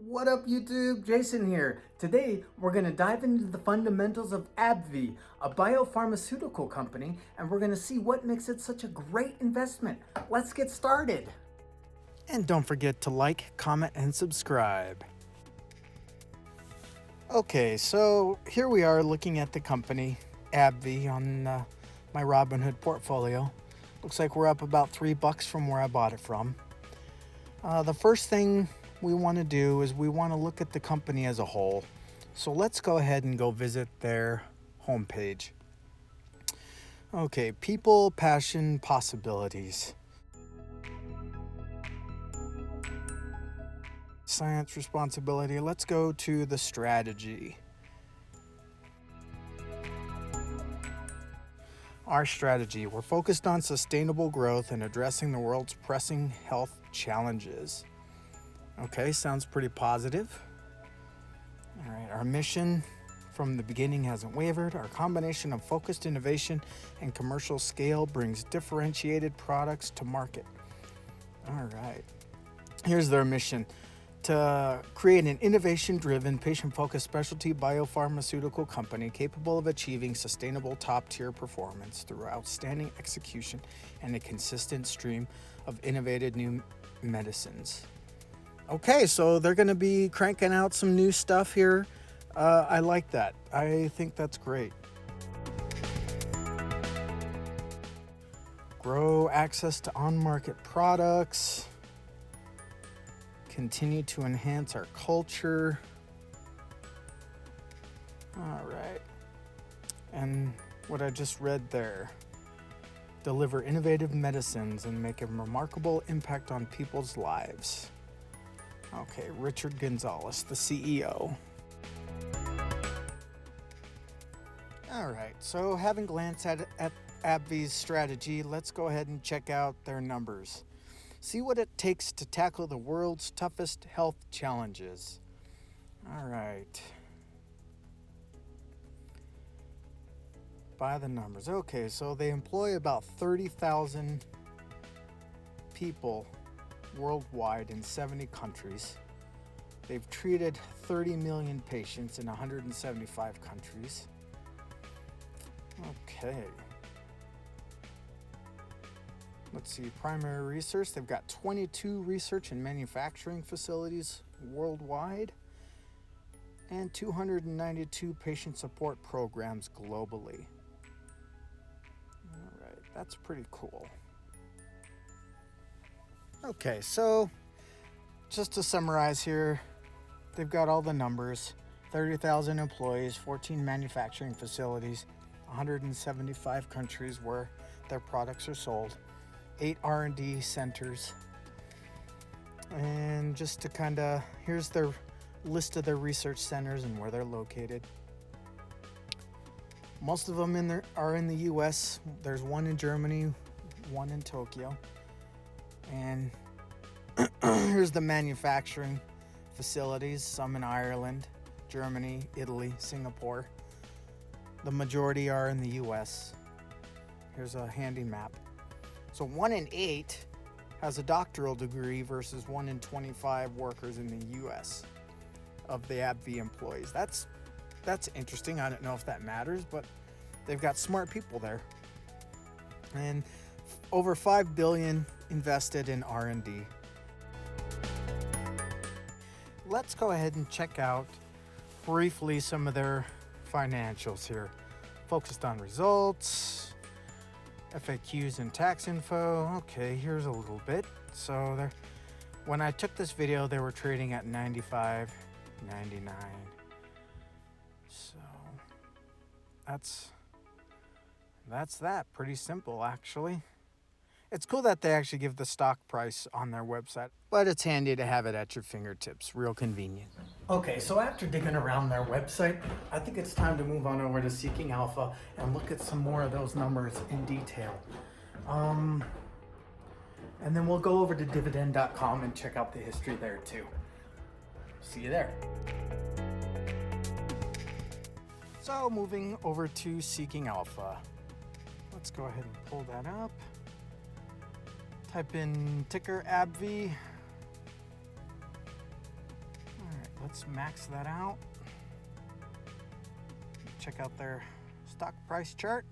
What up YouTube, Jason here. Today we're going to dive into the fundamentals of AbbVie, a biopharmaceutical company, and we're going to see what makes it such a great investment. Let's get started. And don't forget to like, comment, and subscribe. Okay, so here we are looking at the company, AbbVie, on my Robinhood portfolio. Looks like we're up about $3 from where I bought it from. The first thing we want to do is we want to look at the company as a whole. So let's go ahead and go visit their homepage. Okay, people, passion, possibilities. Science, responsibility. Let's go to the strategy. Our strategy. We're focused on sustainable growth and addressing the world's pressing health challenges. Okay, sounds pretty positive. All right, our mission from the beginning hasn't wavered. Our combination of focused innovation and commercial scale brings differentiated products to market. All right, here's their mission: to create an innovation-driven, patient-focused specialty biopharmaceutical company capable of achieving sustainable top-tier performance through outstanding execution and a consistent stream of innovative new medicines. Okay, so they're going to be cranking out some new stuff here. I like that. I think that's great. Grow access to on-market products. Continue to enhance our culture. All right. And what I just read there. Deliver innovative medicines and make a remarkable impact on people's lives. Okay, Richard Gonzalez, the CEO. All right, so having glanced at AbbVie's strategy, let's go ahead and check out their numbers. See what it takes to tackle the world's toughest health challenges. All right. By the numbers. Okay, so they employ about 30,000 people worldwide in 70 countries. They've treated 30 million patients in 175 countries. Okay. Let's see, primary research. They've got 22 research and manufacturing facilities worldwide and 292 patient support programs globally. All right, that's pretty cool. Okay, so just to summarize here, they've got all the numbers: 30,000 employees, 14 manufacturing facilities, 175 countries where their products are sold, 8 R&D centers, and just to kind of, here's their list of their research centers and where they're located. Most of them are in the US. There's one in Germany, one in Tokyo. And here's the manufacturing facilities, some in Ireland, Germany, Italy, Singapore. The majority are in the US. Here's a handy map. So 1 in 8 has a doctoral degree versus 1 in 25 workers in the US of the AbbVie employees. That's interesting. I don't know if that matters, but they've got smart people there. And over $5 billion invested in R&D. Let's go ahead and check out briefly some of their financials here. Focused on results, FAQs and tax info. Okay, here's a little bit. So when I took this video, they were trading at $95.99. So that's that. Pretty simple, actually. It's cool that they actually give the stock price on their website, but it's handy to have it at your fingertips. Real convenient. Okay, so after digging around their website, I think it's time to move on over to Seeking Alpha and look at some more of those numbers in detail. And then we'll go over to Dividend.com and check out the history there too. See you there. So moving over to Seeking Alpha. Let's go ahead and pull that up. Type in ticker AbbVie. All let's max that out. Check out their stock price chart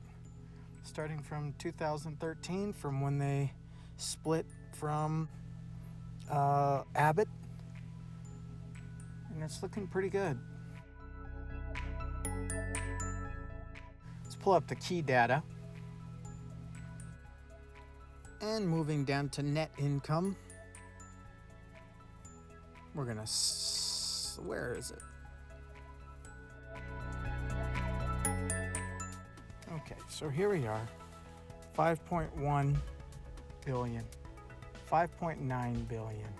starting from 2013, from when they split from Abbott, and it's looking pretty good. Let's pull up the key data. And moving down to net income, we're gonna, where is it? Okay, so here we are, 5.1 billion, 5.9 billion.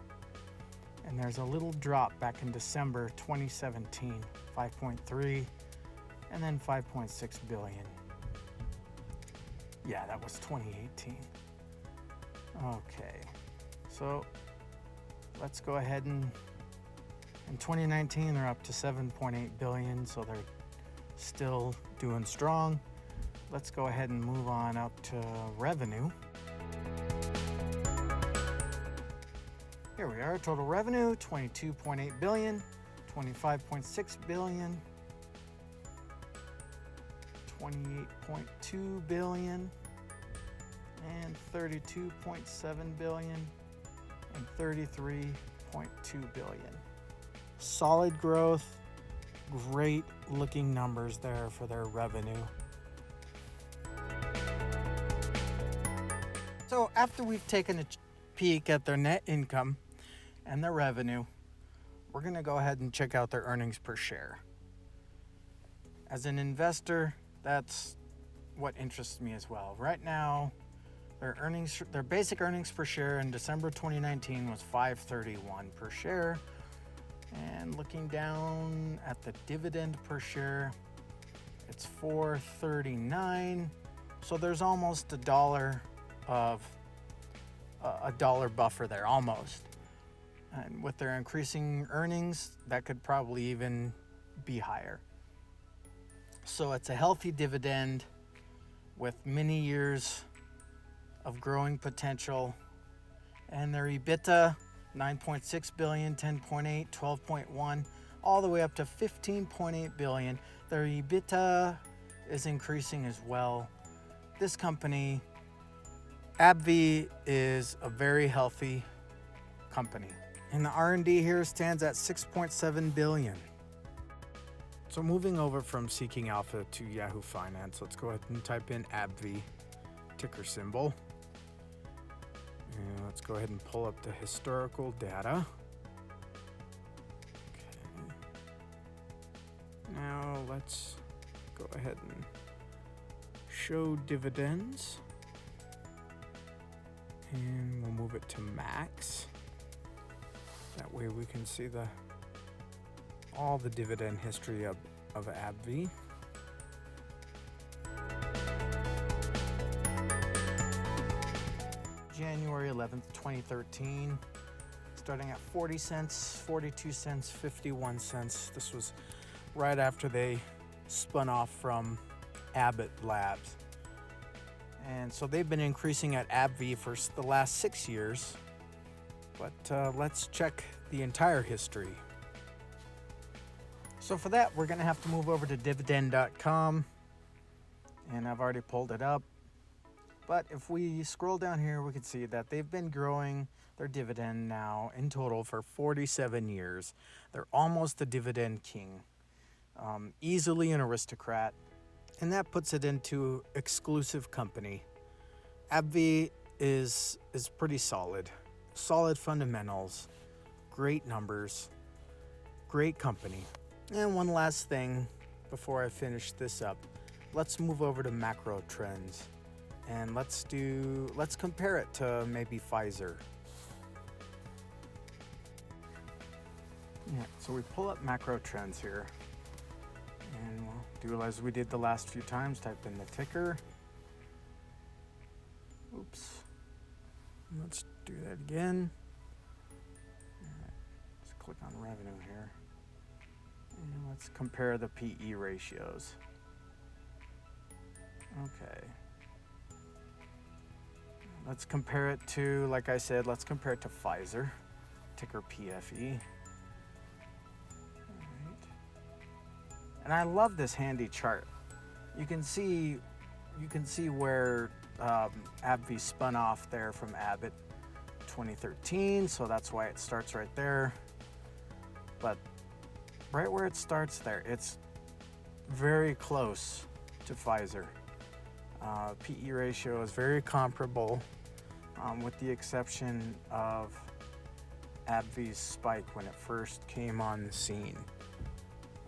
And there's a little drop back in December 2017, 5.3, and then 5.6 billion. Yeah, that was 2018. Okay, so let's go ahead and, in 2019, they're up to 7.8 billion, so they're still doing strong. Let's go ahead and move on up to revenue. Here we are, total revenue, 22.8 billion, 25.6 billion, 28.2 billion, and 32.7 billion, and 33.2 billion. Solid growth, great looking numbers there for their revenue. So after we've taken a peek at their net income and their revenue, we're gonna go ahead and check out their earnings per share. As an investor, that's what interests me as well. Right now, their basic earnings per share in December 2019 was $5.31 per share. And looking down at the dividend per share, it's $4.39. So there's almost $1 of a dollar buffer there, almost. And with their increasing earnings, that could probably even be higher. So it's a healthy dividend with many years of growing potential. And their EBITDA, 9.6 billion, 10.8, 12.1, all the way up to 15.8 billion. Their EBITDA is increasing as well. This company, AbbVie, is a very healthy company. And the R&D here stands at 6.7 billion. So moving over from Seeking Alpha to Yahoo Finance, let's go ahead and type in AbbVie, ticker symbol. And let's go ahead and pull up the historical data. Okay. Now let's go ahead and show dividends. And we'll move it to max. That way we can see all the dividend history of AbbVie. January 11th, 2013, starting at 40 cents, 42 cents, 51 cents. This was right after they spun off from Abbott Labs. And so they've been increasing at AbbVie for the last 6 years. But let's check the entire history. So for that, we're going to have to move over to Dividend.com. And I've already pulled it up. But if we scroll down here, we can see that they've been growing their dividend now in total for 47 years. They're almost the dividend king. Easily an aristocrat. And that puts it into exclusive company. AbbVie is pretty solid. Solid fundamentals, great numbers, great company. And one last thing before I finish this up, let's move over to macro trends. And let's compare it to maybe Pfizer. Yeah, so we pull up macro trends here. And we'll do as we did the last few times, type in the ticker. Oops. Let's do that again. All right. Let's click on revenue here. And let's compare the PE ratios. Okay. Let's compare it to, like I said, let's compare it to Pfizer, ticker PFE. And I love this handy chart. You can see where AbbVie spun off there from Abbott 2013, so that's why it starts right there. But right where it starts there, it's very close to Pfizer. PE ratio is very comparable, with the exception of AbbVie's spike when it first came on the scene.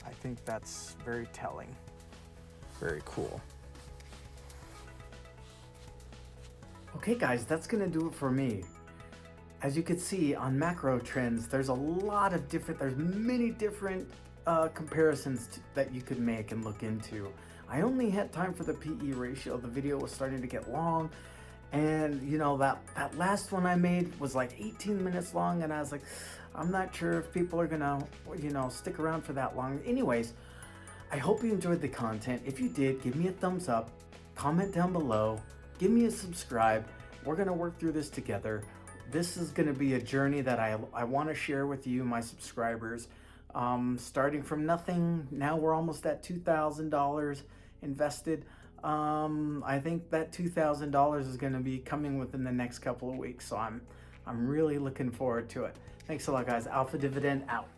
I think that's very telling. Very cool. Okay guys, that's gonna do it for me. As you can see on macro trends, there's many different comparisons that you could make and look into. I only had time for the PE ratio. The video was starting to get long, and you know, that last one I made was like 18 minutes long, and I was like, I'm not sure if people are gonna, you know, stick around for that long. Anyways, I hope you enjoyed the content. If you did, give me a thumbs up, comment down below, give me a subscribe. We're gonna work through this together. This is gonna be a journey that I wanna share with you, my subscribers. Starting from nothing, now we're almost at $2,000 invested. I think that $2,000 is gonna be coming within the next couple of weeks, so I'm really looking forward to it. Thanks a lot guys. Alpha Dividend out.